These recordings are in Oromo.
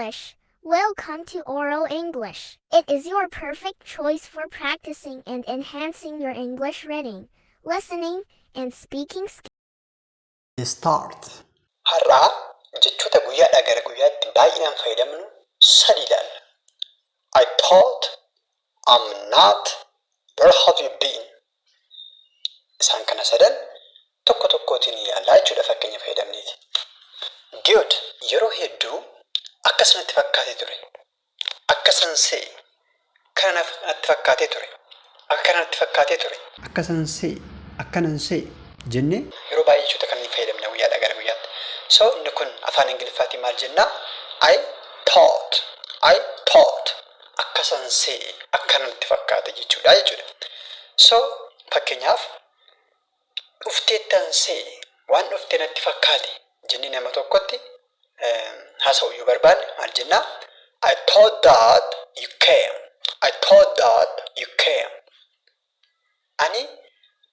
English. Welcome to Oral English. It is your perfect choice for practicing and enhancing your English reading, listening, and speaking skills. Start. Har'a jechoota guyyaadhaa gara guyyaatti baay'inaan fayyadamnu sadi ilaalla. I thought, I'm not, where have you been? Isaan kana sadan tokko tokkootiin ilaallaa jechuudha fakkeenya fayyadamneeti. Good. Yeroo hedduu akkasanatti fakkaatee ture. Akkasan see. Kanatti fakkaatee ture. Akkanatti fakkaatee ture. Akkasan see. Akkanan see. Jennee yeroo baay'ee jechoota kana fayyadamna guyyaadhaa gara guyyaatti. So inni kun afaan Ingiliffaatiin maal jennaa? I thought. Akkasan see. Akkanatti fakkaate jechuudha. So fakkeenyaaf dhufteettan see. Waan dhuftee natti fakkaate jennee nama tokkotti haasa'uu yoo barbaanne maal jennaa? I thought that you came. I thought that you came. Ani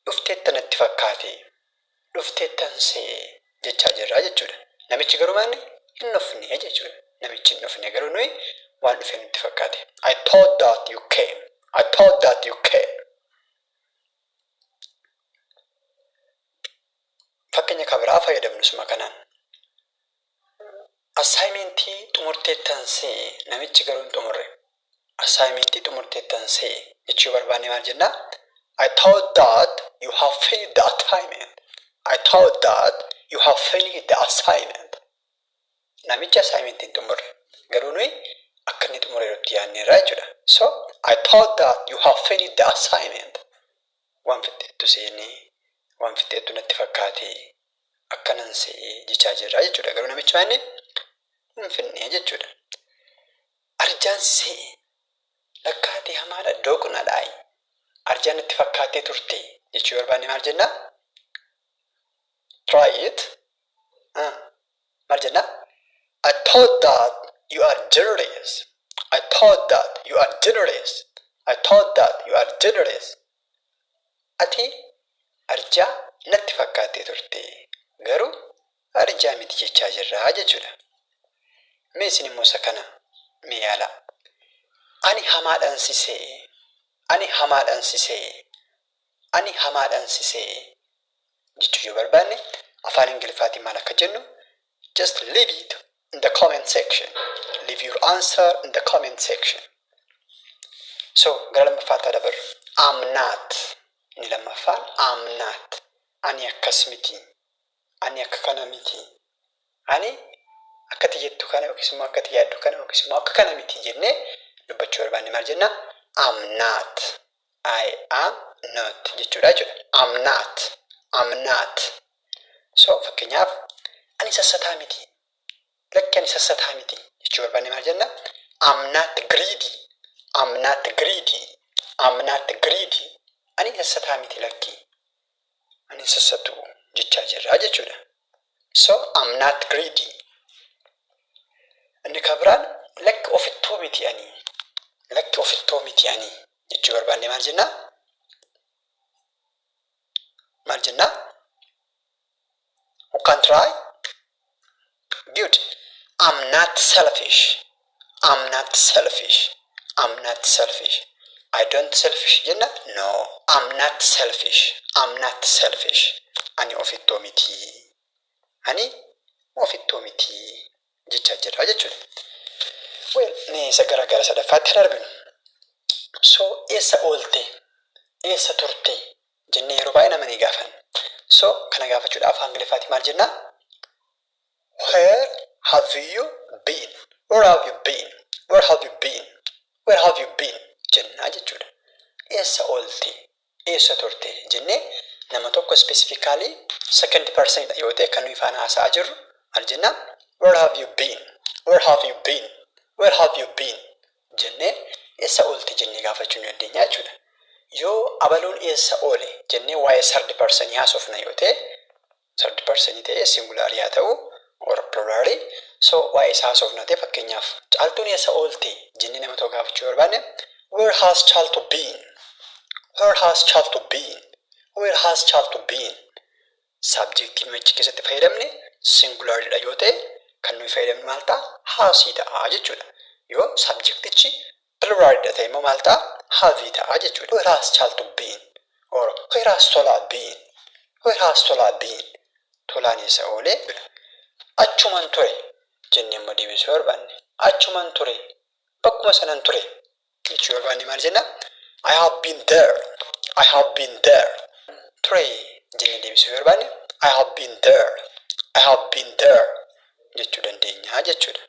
dhufteettan natti fakkaate. Dhufteettan see jechaa jirra jechuudha. Namichi garuu maanni hin dhufne jechuudha. Namichi hin dhufne garuu nuyi waan dhufe natti fakkaate. I thought that you came. I thought that you came. Fakkeenya kabiraa fayyadamnu suma kanaan. Assignmentii xumurteettan see. Namichi garuu hin xumurre. Assignmentii xumurteettan see jechuu barbaanne maal jennaa? I thought that you have finished the assignment. I thought that you have finished the assignment. Namichi assignmentii hin xumurre. Garuu nuyi akka inni xumure irratti yaadneerra jechuudha. So, I thought that you have finished the assignment. Waan fixeettu seenee, waan fixeettu natti fakkaate akkanan see jechaa jirra jechuudha. Garuu namichi maanni hin finne jechuudha. Arjaan see. Lakkaatee hamaadha iddoo kunadhaayi. Arjaan natti fakkaatee turte jechuu barbaanne maal jennaa? Try it. Maal jennaa? I thought that you are generous. I thought that you are generous. I thought that you are generous. Ati arjaa natti fakkaatee turte. Garuu arjaa miti jechaa jirra jechuudha. Mee isin immoo isa kana mee yaala. Ani hamaadhaan sisee. Ani hamaadhaan sisee. Ani hamaadhaan sisee jechuu yoo barbaanne afaan Ingiliffaatiin maal akka jennu? Just leave it in the comment section. Leave your answer in the comment section. So gara lammaffaatti dabarru. I'm not. Inni lammaffaan I'm not. Ani akkas miti. Ani akka kana miti. Ani akkati jettu kana yookiis immoo akkati yaaddu kana yookiis immoo akka kana miti jennee dubbachuu barbaanne maal jennaa? I'm not. I am not jechuudha jechuudha. I'm not. I'm not. So fakkeenyaaf ani sassataa miti. Lakki ani sassataa miti jechuu barbaanne maal jennaa? I'm not greedy. I'm not greedy. I'm not greedy. Ani sassataa miti lakki. Ani sassatu jechaa jirra jechuudha. So I'm not greedy. Inni kabiraan lakki ofittoo miti ani. Lakki ofittoo miti ani jechuu barbaanne maal jennaa? Maal jennaa? Who can try? Good. I'm not selfish. I'm not selfish. I'm not selfish. I don't selfish jenna? No. I'm not selfish. I'm not selfish. Ani ofittoo miti. Ani ofittoo miti jechaa jirra jechuudha. Well, mee isa gara sadaffaatti hin arginu. So, eessa oolte? Eessa turte? Jennee yeroo baay'ee nama ni gaafanna. So, kana gaafachuudhaaf afaan Ingiliffaatiin maal jennaa? Where have you been? Where have you been? Where have you been? Where have you been? Jennaa jechuudha. Eessa oolte? Eessa turte? Jennee nama tokko specifically second person dha yoo ta'e kan nuyi faana haasa'aa jirru maal jennaa? Where have you been? Where have you been? Where have you been? Jennee eessa oolte jennee gaafachuu ni dandeenya jechuudha. Yoo abaluun eessa oole jennee waa'ee third person haasofna yoo ta'e third person ta'e singular yaa ta'u or plural. So waa'ee isaa haasofna ta'e fakkeenyaaf caaltuun eessa oolte jennee nama tokko gaafachuu barbaanne where has Chaltu been? Where has Chaltu been? Where has Chaltu been? Subjectiin machi keessatti fayyadamne singular dha yoo ta'e kan nuyi fayyadamnu maal ta'a? Haasii ta'a jechuudha. Yoo subjectichi pluralidha ta'e immoo maal ta'a? Haavii ta'a jechuudha. Where has Chaltu been? Or where has Tolaa been? Where has Tolaa been? Tolaan eessa oolee? Achuman ture jennee immoo deebisuu barbaanne. Achuman ture. Bakkuma sanan ture jechuu barbaanne maal jenna? I have been there. I have been there. Ture jennee deebisuu barbaanne I have been there. I have been there jechuu dandeenya jechuudha.